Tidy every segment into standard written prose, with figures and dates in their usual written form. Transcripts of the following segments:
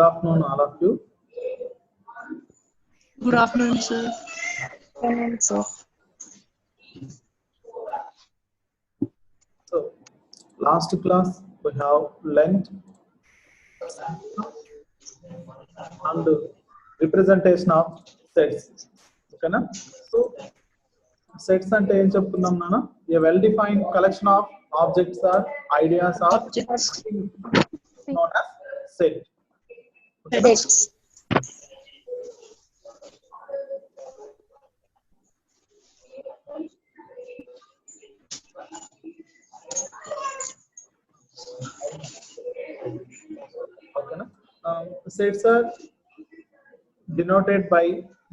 afternoon, all of you. Good afternoon, sir. So, last class we have learned and representation of sets. Okay, na? So, sets ante em cheptunnam nana? A well-defined collection of objects or ideas of Objects. known as set. Okay, na? Sets. Okay, na? Sets are denoted by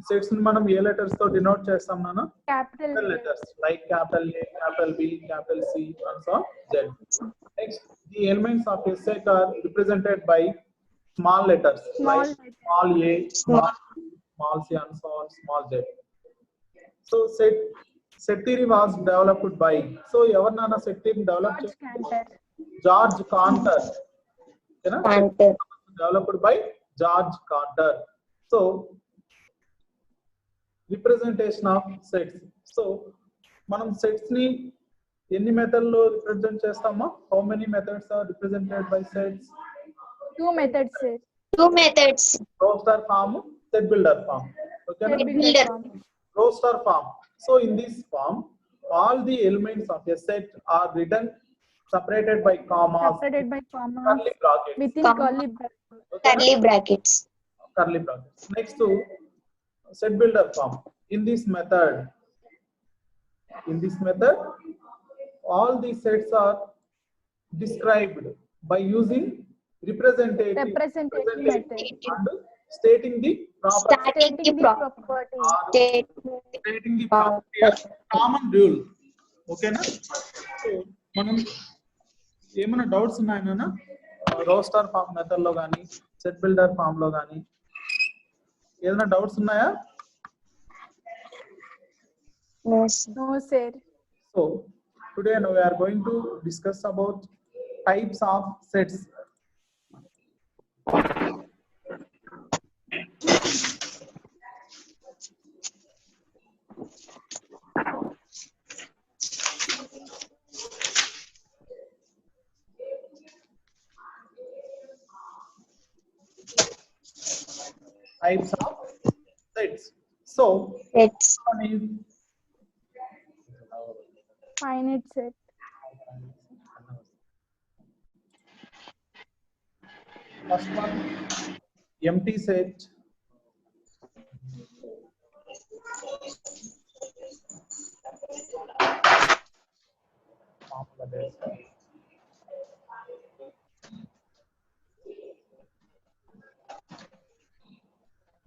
sets ni manam A letters తో denote చేస్తాం నాన్న? Capital Letters like capital A, capital B, capital C, and so on Z. Next, the elements of a set are represented by small letters like small a, small b, small c, and so on, small z. So set theory was developed by, so ever nana set theory develop George Cantor. George Cantor. Okay, na? Cantor. Developed by George Cantor. So representation of sets. So మనం sets ని ఎన్ని method లో represent చేస్తామా? How many methods are represented by sets? 2 methods, sir. 2 methods. Roster form, set builder form. Okay, na? Builder. Roster form. So in this form, all the elements of a set are written separated by commas, Separated by commas curly brackets. within Comma. curly brackets. Okay, na? Curly brackets. Curly brackets. Next to set builder form. In this method, all these sets are described by using representative Method. and stating the property Starting the Stating the property. or stating the property as common rule. Okay na? So మనం ఏమైనా doubts ఉన్నాయన్నా roster form method లో కానీ set builder form లో కానీ ఏదైనా doubts ఉన్నాయా? No, sir. No, sir. So today we are going to discuss about types of sets. Types of sets. So Sets. one is Finite set. first one, empty set.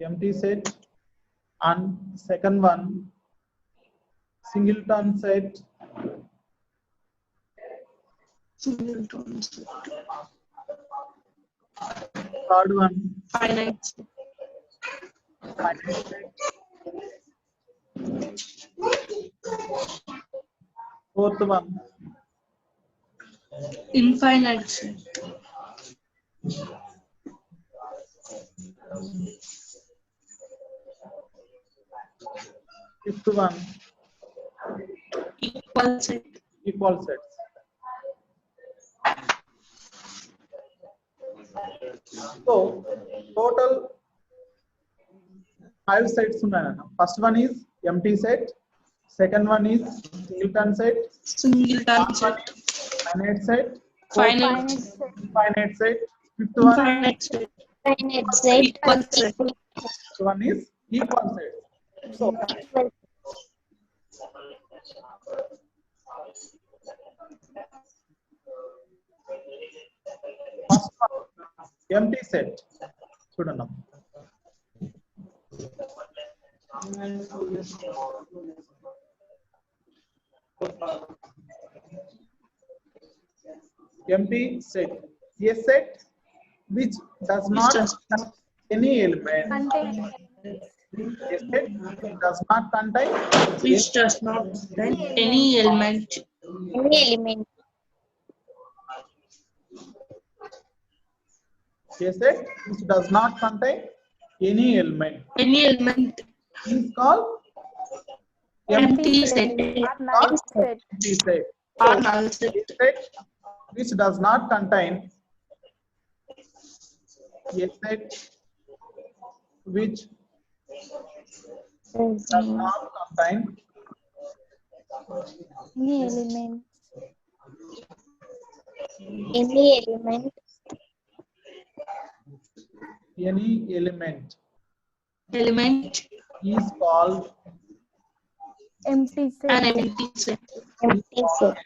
Empty set, and second one, singleton set. Singleton set. Third one, Finite set. finite set. Fourth one, Infinite set. fifth one, Equal set. equal sets. So total 5 sets ఉన్నాయన్న. First one is empty set, second one is singleton set, Singleton set. finite set, Finite Finite set. set. infinite set, fifth one, Infinite set. Finite set. Equal set. sixth one is equal set. So first one, empty set. చూడన్నా. Empty set. A set which does not contain any element. Contain A set which does not contain Which does not contain any element. Any element. A set which does not contain any element Any element. is called Empty set. Or null set. empty set. Or So, null set. a set which does not contain a set which does not contain Any element. Any element. any element Element. is called Empty An set. empty set. Empty set.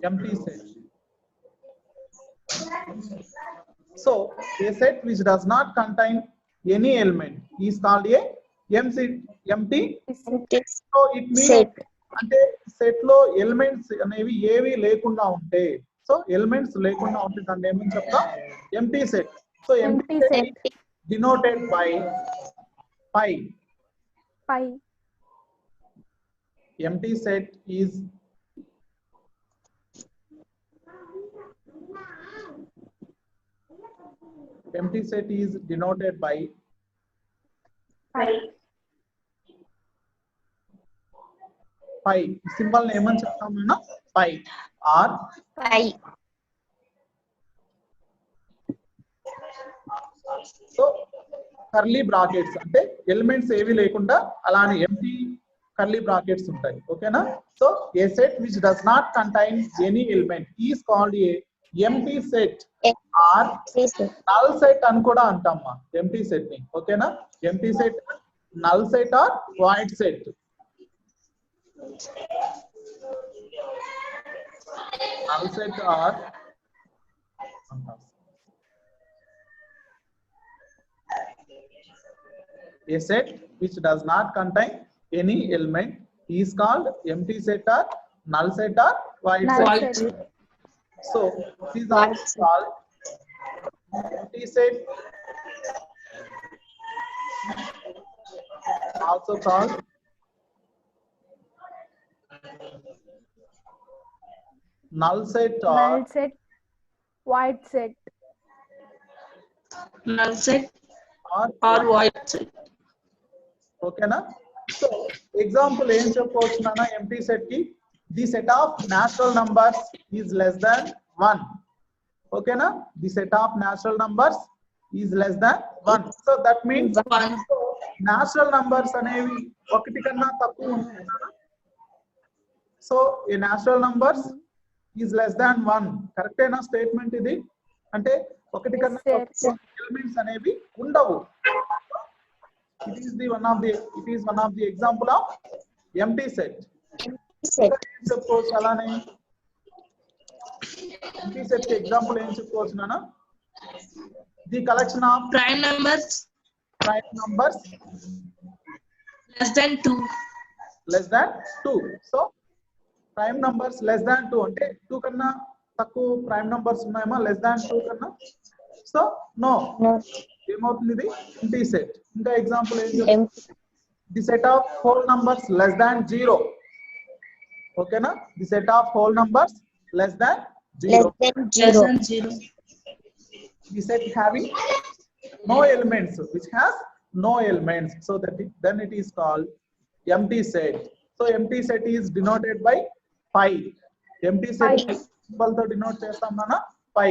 empty set. So a set which does not contain any element is called a empty Empty so it means set. అంటే set లో elements అనేవి ఏవి లేకుండా ఉంటే so elements లేకుండా ఉంటే దాన్ని ఏమని చెప్తాం empty set so empty Empty set set. Denoted by pi Pi. empty set is denoted by Pi. pi symbol ఏమని చెప్తామన్నా pi or Pi. So curly brackets అంటే ఎలిమెంట్స్ ఏవి లేకుండా అలానే ఎంటీ కర్లీ బ్రాకెట్స్ ఉంటాయి ఓకేనా so a set which does not contain any element is called a empty set or null set అని కూడా అంటామా ఎంటీ సెట్ ని ఓకేనా empty set null set are void set null set or a set which does not contain any element is called empty set or null set or void Null set. Void set. So this is also called empty set, also called null set or Null set. Void set. Null set or or void set. ఓకేనా so example ఏం చెప్పవచ్చు నాన్న empty set కి the set of natural numbers is less than 1 ఓకేనా the set of natural numbers is less than 1 so that means One. Natural numbers అనేవి ఒకటి కన్నా తక్కువ ఉంటాయి సో ఈ natural numbers is less than 1 కరెక్టేనా స్టేట్మెంట్ ఇది అంటే ఒకటి కన్నా Yes, తక్కువ ఎలిమెంట్స్ అనేవి ఉండవు it is one of the example of empty set Set. చెప్పొచ్చు అలానే empty set కి ఎగ్జాంపుల్ ఏం చెప్పొచ్చు నాన్న the collection of Prime numbers prime numbers less than 2. less than 2 so prime numbers less than 2 అంటే 2 కన్నా తక్కువ prime numbers ఉన్నాయమా less than 2 కన్నా సో నో No. ఏమవుతుంది ఇది empty set ఇంకా ఎగ్జాంపుల్ ఏం Empty. the set of whole numbers less than 0 ఓకేనా the set of whole numbers less than 0 Less than Less 0. than 0. the set having no elements which has no elements so that then it is called empty set so empty set is denoted by pi empty set Pi. symbol తో denote చేస్తాం మన pi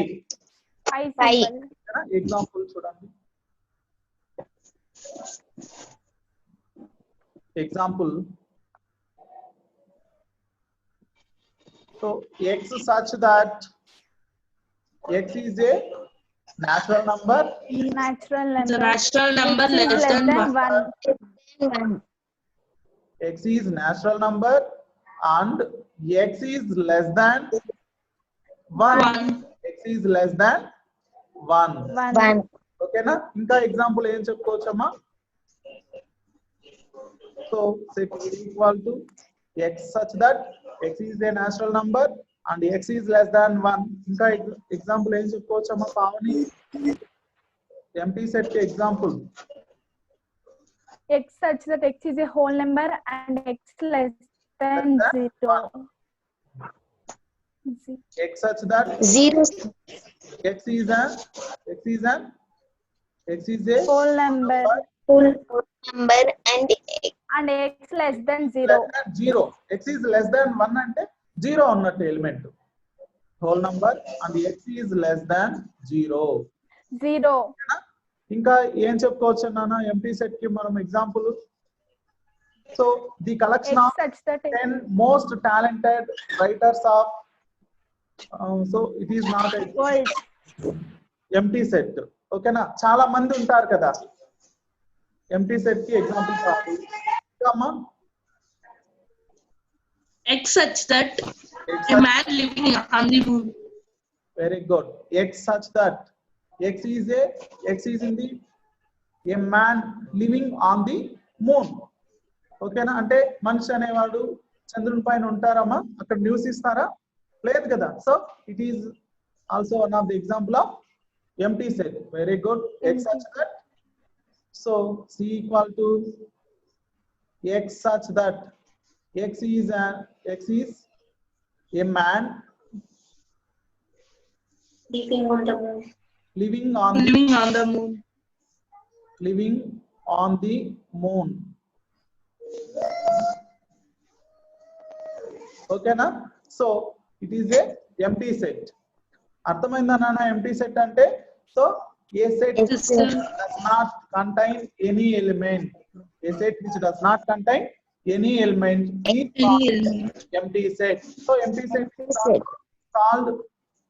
Pi Pi. symbol. Example చూడండి example so x such that x is a natural number Natural The number. natural number Which is less than 1. 1. x is natural number and x is less than 1 1. x is less than 1 1. 1. ఓకేనా ఇంకా example ఏం చెప్పుకోవచ్చమ్మా so set a equal to x such that x is a natural number and x is less than 1 ఇంకా example ఏం చెప్పుకోవచ్చమ్మా Pavani empty set కి example X such that x is a whole number and x less than Less than 0. X such that 0 X is a whole number full number and and x less than less 0. than 0. X is less than 1 అంటే 0 అన్నట్టు element. Whole number and X is less than 0. 0. ఇంకా ఏం చెప్పుకోవచ్చు నాన్న empty set కి మనం example. So the collection X of such that 10 most talented writers of so it is not a world. empty set. ఓకేనా, చాలా మంది ఉంటారు కదా ఎంటీ సెట్ కి ఎగ్జాంపుల్ కాదు అమ్మా. X such that a man living on the moon. Very good. X such that X is in the a man living on the moon. ఓకేనా, అంటే మనిషి అనేవాడు చంద్రుని పైన ఉంటారమ్మా, అక్కడ నివసిస్తారా? లేదు కదా. So it is also one of the example of empty set. Very good. X such that. So C equal to X such that X is a man living on the moon. living on the moon. ఓకేనా. So it is a empty set. అర్థమైందా నాన్న empty set అంటే? So a set Yes, sir. does not contain any element. A set which does not contain any element is called empty set. So empty set is Set. called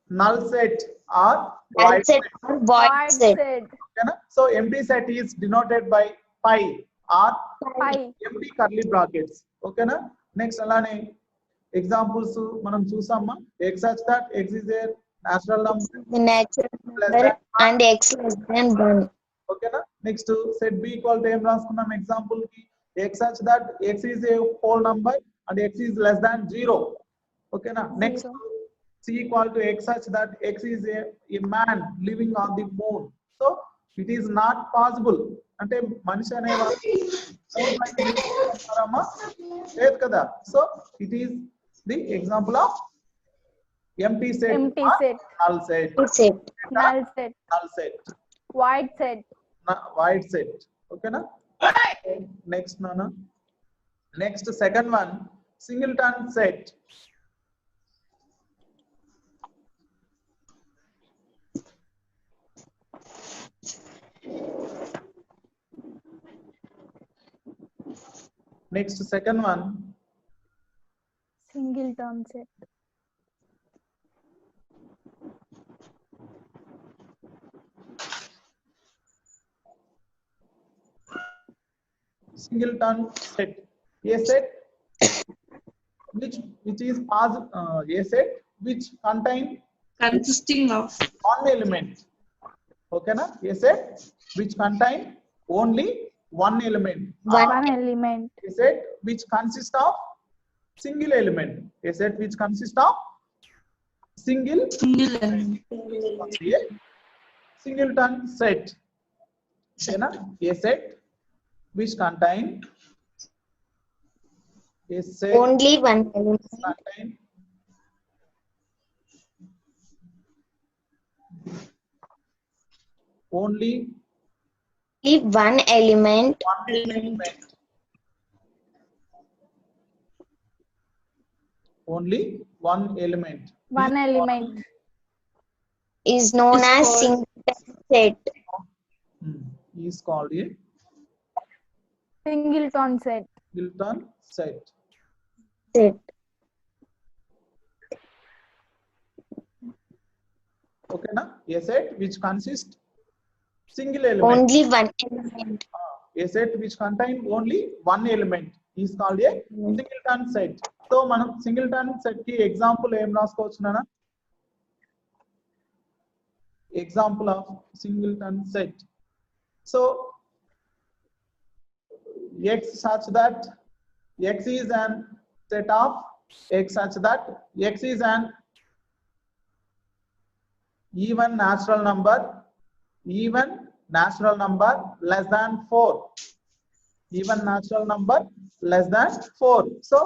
null set or Null void set set. or void Void set. set. Okay, so empty set is denoted by pi or Pi. empty curly brackets. Okay na. Next alane examples మనం చూసామా. X such that X is a natural number. The natural number and x less than 1. Okay na. Next set B equal to ఏం రాసుకున్నాం example కి? X such that X is a whole number and X is less than 0. Okay na. Next C equal to X such that X is a man living on the moon. So it is not possible. అంటే మనిషి అనేవాడు లేదు కదా. So it is the example of empty set Empty or set. null set. Set. Null set. Null set. Void set. Void set. Okay na. Next nana. Next second one, singleton set. Next second one, Singleton set. singleton set. A set which is a set which contain Consisting of one element. Okay na. A set which contain only one element. One element. A set which consists of single element. A set which consists of single element. a singleton set. Okay na. A set which contain a set Only one element contain only one element one element. Only one element. One element. is known Is as called- singleton set. Is called a Singleton set. singleton set. Set. Okay na. A set which consists single element. Only one element. A set which contain only one element is called a singleton set. So మనం singleton set కి example ఏం రాసుకోవచ్చు నాన్న? Example of singleton set. So X such that X is an set of X such that X is an even natural number less than 4. Even natural number less than 4. So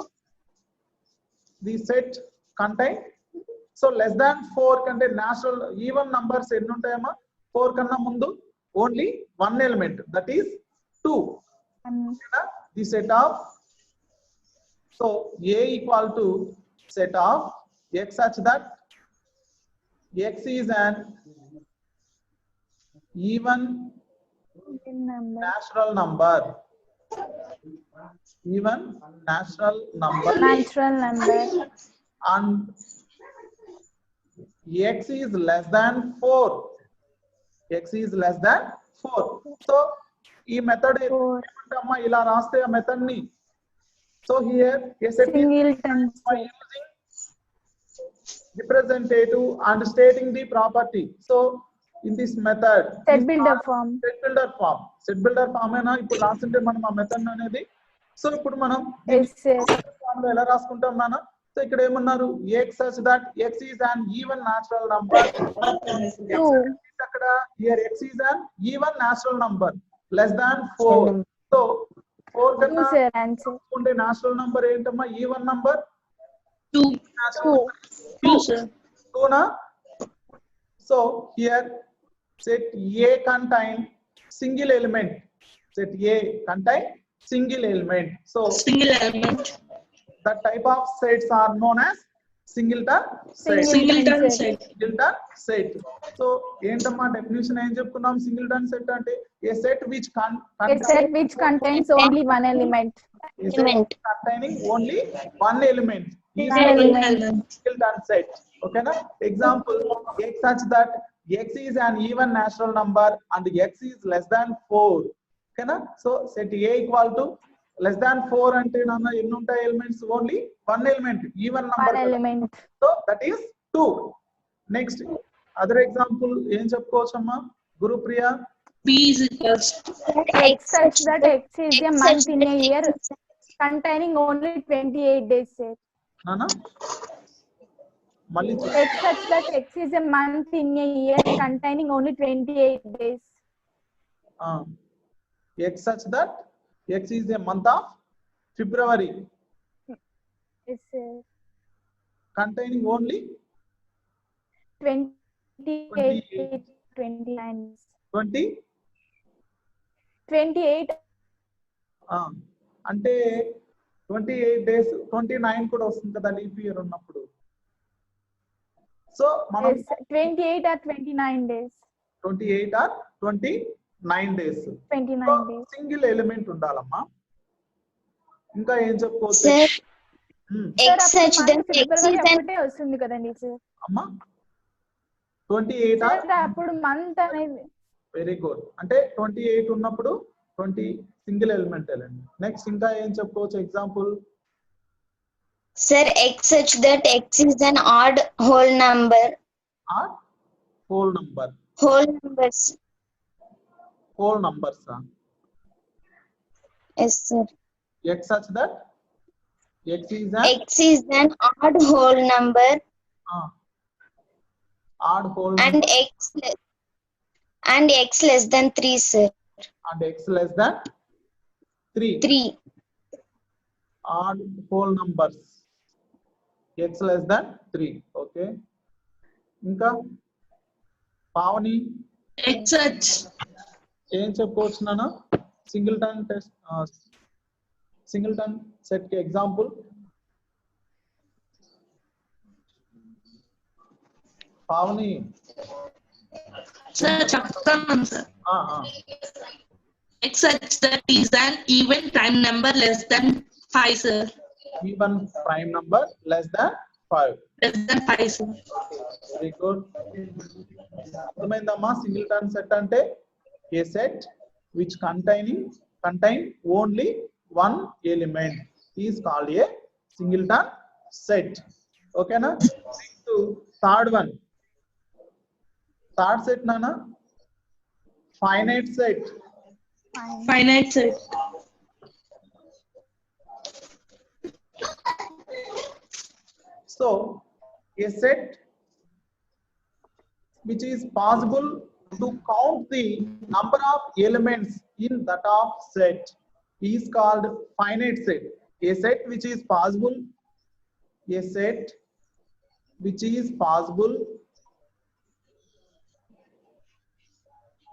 the set contain so less than 4 కంటే natural even numbers ఎన్ని ఉంటాయమ్మా 4 కన్నా ముందు only one element, that is 2. The set of, so A equal to set of x such that x is an even natural number. Even natural number. Natural number. And x is less than 4. X is less than 4. So ఈ method ఏమంటామా ఇలా రాస్తే ఆ method ని, so here Singleton by using representative and stating the property. So in this method set builder form. set builder form ఏనా ఇప్పుడు రాస్తుంటే మనం ఆ method అనేది. సో ఇప్పుడు మనం Yes, sir. ఫామ్ లో ఎలా రాసుకుంటాం నాన్న? సో ఇక్కడ ఏమన్నారు, x such that x is an even natural number. 2. అక్కడ here x is an even natural number less than 4. So 4 2, కన్నా sir. Answer. ఉండే natural number ఏంటమ్మా? even number 2. natural 2, sir. 2 na. So here set A contain single element. Set A contain single element. So Single element. the type of sets are known as singleton set. Singleton set. Singleton set. So ఏంటమ్మా definition ఏం చెప్పుకున్నాం? Singleton set అంటే a set which A set which contains only one element. containing only one element is One a element. singleton set. Okay na? Example, x such that x is an even natural number and x is less than 4. Okay na? So set A equal to less than 4 అంటే నాన్న ఎన్ని ఉంటాయి elements? Only one element, even One number. element. So that is 2. Next other example ఏం చెప్పుకోవచ్చమ్మా Gurupriya? B is equals X such that X is a month in a year containing only 28 days, sir. నాన్న మళ్ళీ X such that X is a month in a year containing only 28 days. x such that x is a month of February Yes, sir. containing only 28, 29. 20. 28. అంటే 28 days, 29 కూడా వస్తుంది కదా leap year ఉన్నప్పుడు. So మనం Yes, 28 or 29 days. 28 or 29 days 29 days. Single element ఉండాలమ్మా. ఇంకా ఏం చెప్పుకోవచ్చు? Sir, Sir, x such అప్పుడు that month x February is an ఒకటే వస్తుంది కదండి సార్. అమ్మా 28 Sir, or అప్పుడు మంత్ అనేది వెరీ గుడ్. అంటే 28 ఉన్నప్పుడు 20 సింగిల్ ఎలిమెంట్ ఎలిమెంట్. నెక్స్ట్ ఇంకా ఏం చెప్పుకోవచ్చు example? sir x such that x is an odd whole number. Or whole number. Whole numbers. Whole numbers. Yes, sir. x such that x is an X is an odd whole number odd whole and number x less than 3, sir. and x less than 3. 3. Odd whole numbers x less than 3. Okay. ఇంకా Pavani X such ఏం చెప్పుకోవచ్చు నాన్న? Singleton test singleton set కి example? Pavani sir చెప్తాను sir. X such that is an even prime number less than 5, sir. Even prime number less than 5. Less than 5, sir. Very good. అర్థమైందమ్మా? Singleton set అంటే a set which contain only one element is called a singleton set. Okay na? Next third one. Third set nana finite set. Finite set. So a set which is possible to count the number of elements in that of set is called finite set. A set which is possible, a set which is possible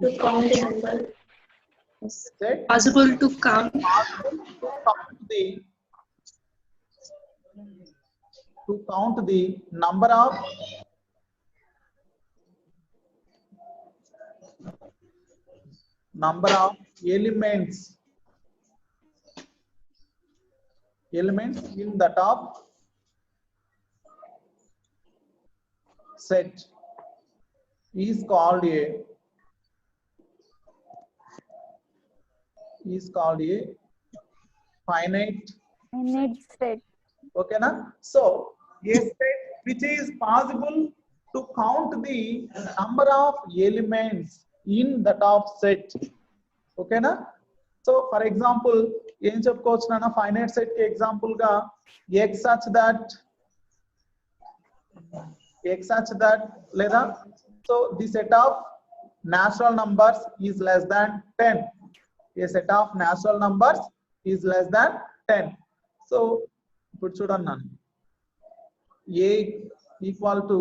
To count the number. set Possible to count. to count the number of elements in the top set is called a finite set. okay na. So a set which is possible to count the number of elements in the top set okay na. So for example ఏం చెప్పుకోవచ్చు నాన్న finite set కి example గా x such that లేదా so the set of natural numbers is less than 10. A set of natural numbers is less than 10. So ఇప్పుడు చూడండి నాన్న a equal to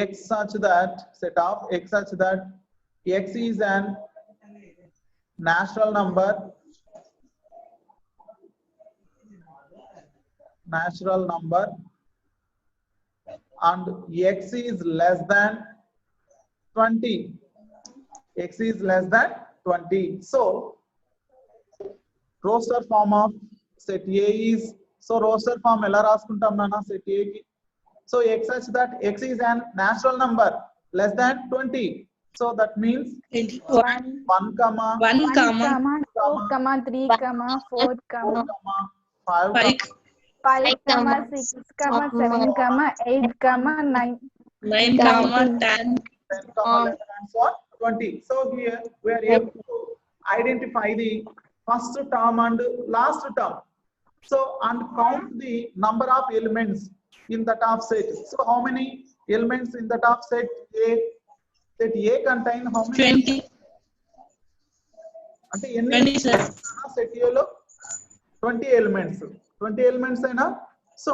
x such that set of x such that x is an natural number and x is less than 20. X is less than 20. So roster form of set A is so roster form ela raskuntam nana set A ki so x such that x is an natural number less than 20. So that means 21. 1 comma 1 comma 2, 3, 4, 5 5 5, 6, 7, 8, 9. 9 comma 10. 10 comma 11 and so on 20. So here we are able to identify the first term and last term. So and count the number of elements in the top set. So how many elements in the top set A? Set A contain how many? 20. అంటే ఎన్ని 20 sir. Set A లో 20 elements. 20 elements అయినా so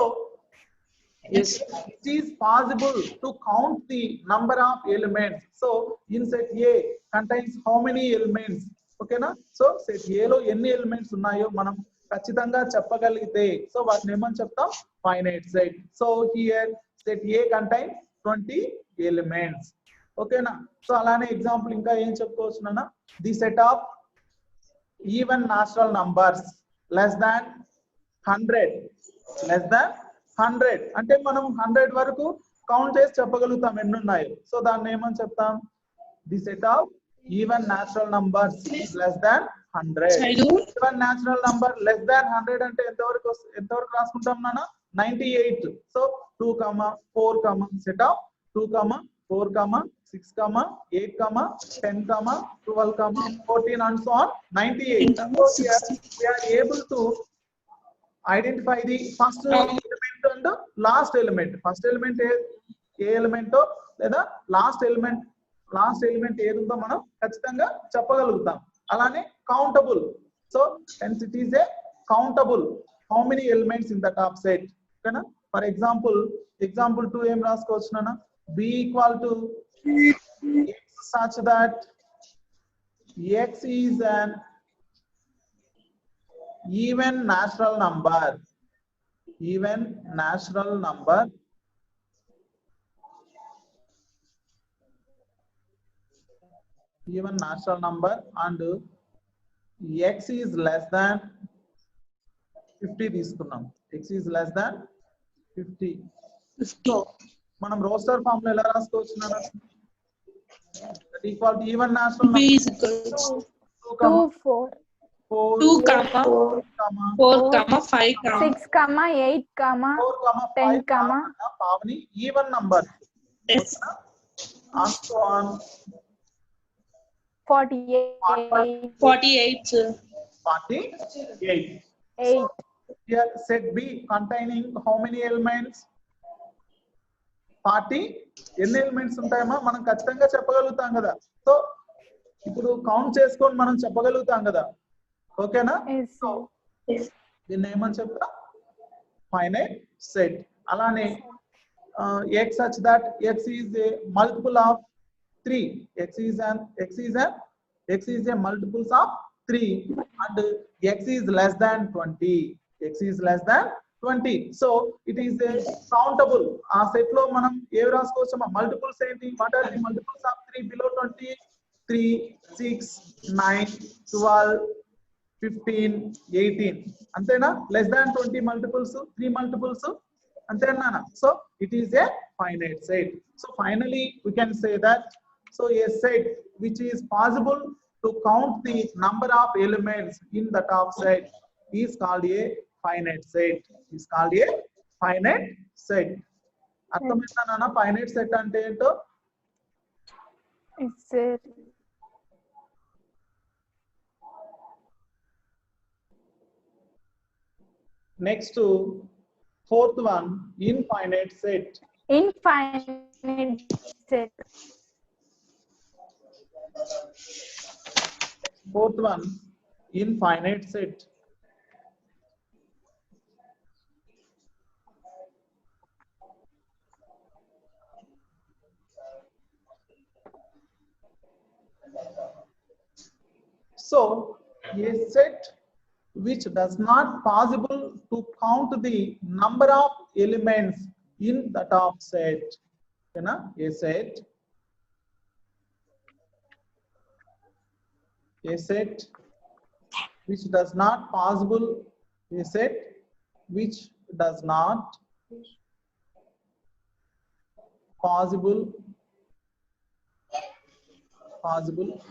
Yes. it is possible to count the number of elements. So in set A contains how many elements? Okay na. So set A లో ఎన్ని elements ఉన్నాయో మనం ఖచ్చితంగా చెప్పగలిగితే సో వాటిని ఏమని చెప్తాం finite set. So here set A contains 20 elements. ఓకేనా. సో అలానే ఎగ్జాంపుల్ ఇంకా ఏం చెప్పుకోవచ్చు నాన్న the set of even natural numbers less than 100 అంటే మనం 100 వరకు కౌంట్ చేసి చెప్పగలుగుతాం ఎన్ని ఉన్నాయో. సో దాన్ని ఏమని చెప్తాం the set of even natural numbers less than 100. Even natural number less దాన్ 100 అంటే ఎంతవరకు రాసుకుంటాం నాన్న 98. So 2, 4, set of 2, 4, 6, 8, 10, 12, 14 and so on 98. So here we are able to identify the first element and the last element. First element ఏ ఎలిమెంటో లేదా last element ఏది ఉందో మనం ఖచ్చితంగా చెప్పగలుగుతాం. అలానే countable. So hence it is a countable how many elements in the top set. ఓకేనా. For example 2 ఏం రాసుకోవచ్చు నాన్న b equal to x such that x is an even natural number and x is less than 50 తీసుకున్నాం. x is less than 50. మనం roster form లో ఎలా రాసుకోవచ్చు నాన్న equal to even natural B is equal to 2, 2, 4, 5, 6, 8, 10, Pavani even number yes. and so on 48. 48 sir. 48. 8. Here set B containing how many elements? 40. ఎన్ని elements ఉంటాయమ్మా మనం ఖచ్చితంగా చెప్పగలుగుతాం కదా. సో ఇప్పుడు కౌంట్ చేసుకొని మనం చెప్పగలుగుతాం కదా. ఓకేనా. సో దీన్ని ఏమని చెప్తా ఫైనైట్ సెట్. అలానే x such that x is a multiple of 3. X is a multiples of 3 and x is less than 20. X is less than 20. So it is a countable. A set lo manam A రాసుకోవచ్చమ్మా multiples ఏంటి? What are the multiples of 3 below 20? 3, 6, 9, 12, 15, 18. Antena? Less than 20 multiples, 3 multiples. Antena? So it is a finite set. So finally we can say that so a set which is possible to count the number of elements in the top set is called a finite set. Is called a finite set. అర్థమైందా నాన్న finite set అంటే ఏంటో? Yes, sir. Next to fourth one, infinite set. Infinite set. Fourth one, infinite set. So a set which does not possible to count the number of elements in the top set. You know, a set which does not possible, a set which does not possible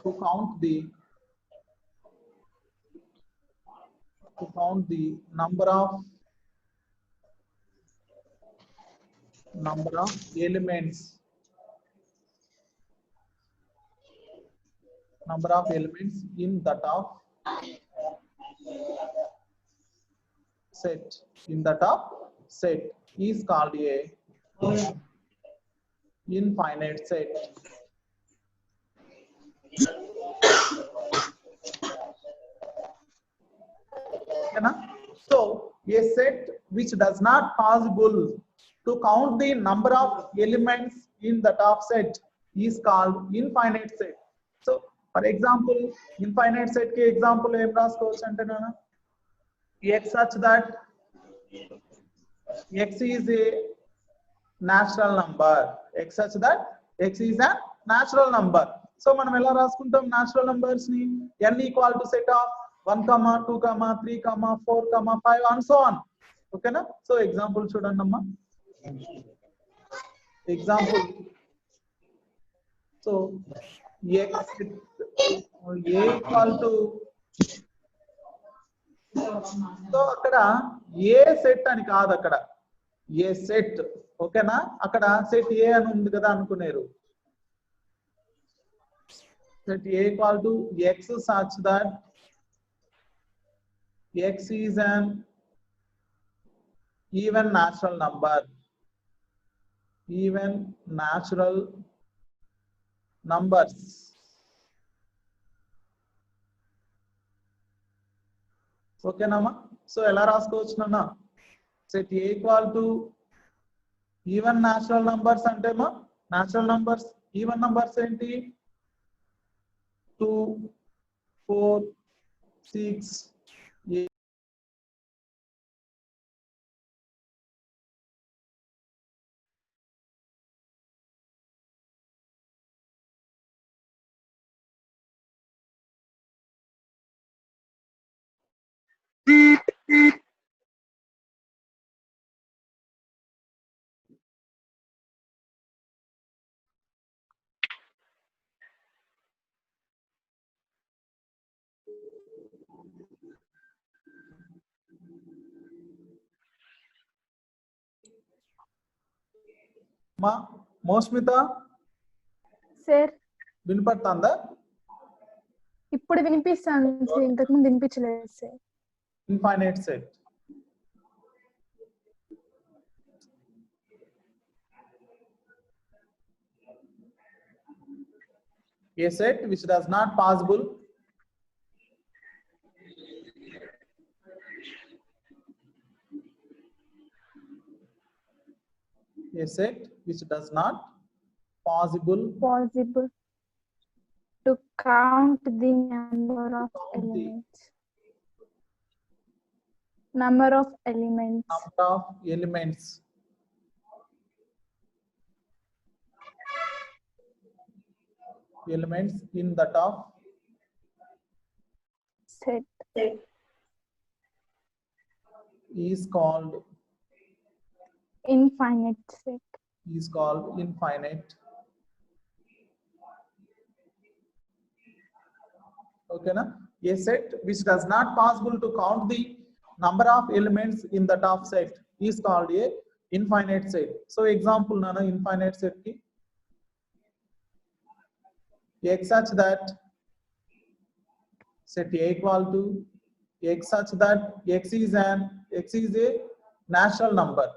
to count the number of elements in the top set is called a infinite set. So a set which does not possible to count the number of elements in the top set is called infinite set. So for example, infinite set ke example em raskovachu ante nana x such that x is a natural number. X such that x is a natural number. So మనం ఎలా రాసుకుంటాం natural numbers ని? n equal to set of 1, 2, 3, 4, 5 and so on. Okay na? So example చూడండి అమ్మా. Example. So x a equal to so అక్కడ ఏ set అని కాదు, అక్కడ ఏ సెట్. ఓకేనా? అక్కడ సెట్ ఏ అని ఉంది కదా అనుకునేరు. Set A equal to X such that X is an even natural number. Even natural numbers. ఓకేనమ్మా? సో ఎలా రాసుకోవచ్చు నాన్న? Set A equal to even natural numbers అంటేమో న్యాచురల్ నంబర్స్ ఈవెన్ నంబర్స్ ఏంటి? 2, 4, 6, 8. మా మోస్మిత సార్ వినపడుతుందా? ఇప్పుడు వినిపిస్తాను సార్, ఇంతకు ముందు వినిపించలేదు sir. Infinite set. A set which does not possible A set which does not possible to count the number of elements. Number of elements. Elements in the top Set. is called Infinite set. infinite. Okay na? A set which does not possible to count the number of elements in the top set is called a infinite set. So example nana infinite set ki x such that set A equal to x such that x is a natural number.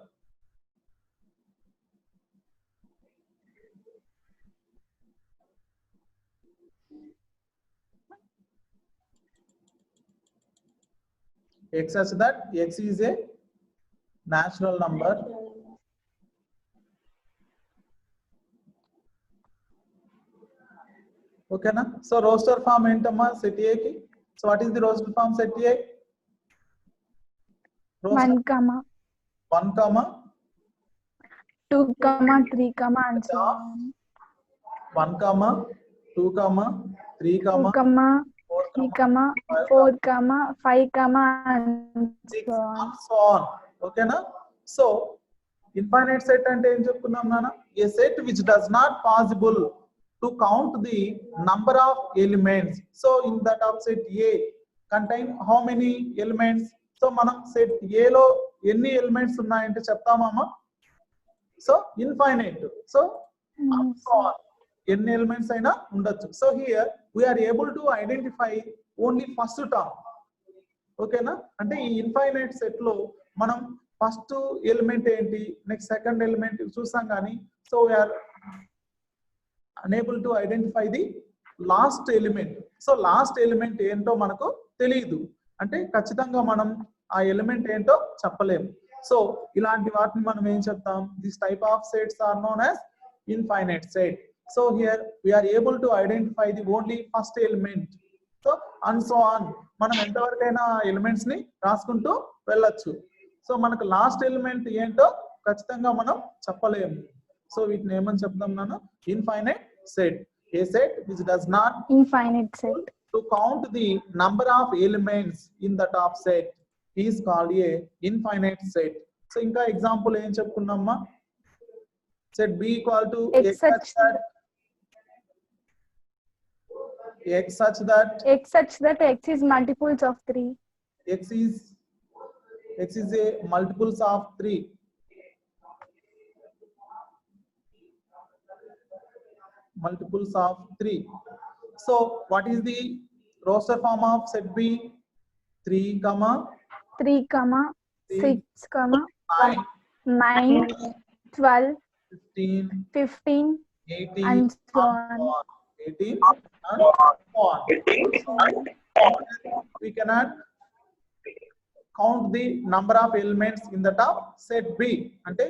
X such that x is a natural number. Okay na? So roster form entamma set A ki. So what is the roster form set A? 1, 1, 2, 3, and so on. 1, 2, 3, 2, 3, 4, 5, and 6 so on. and so on. Okay na? So infinite set ante em cheptunnam nana? A set which does not possible to count the number of elements. So in that of set A contain how many elements? So manam set A lo enni elements unnayante cheptamama? So infinite. So and so on. Any elements aina undachu. So here we are able to identify only first term. Okay na? Ante ee infinite set lo manam first element enti, next second element chusam gaani. So we are unable to identify the last element. So last element ento manaku teliyadu. Ante kachithanga manam aa element ento cheppalem. So ilanti vaatni manam em cheptam? This type of sets are known as infinite set. So here we are able to identify the only first element. So and so on. Manam enta varakaina elements ni raskuntu vellachu. So manaku last element ento kachithanga manam cheppalem. So వీటిని ఏమని చెప్తాం నాన్న? Infinite set. A set which does not Infinite set. to count the number of elements in the top set is called a infinite set. So ఇంకా example ఏం చెప్పుకున్నామా? Set B equal to x such that X is multiples of 3. x is a multiples of 3. Multiples of 3. So what is the roster form of set B? 3, 3, 6, 9, 12, 15, 18 and so on. 18 and so on. We cannot count the number of elements in the top set B. Ante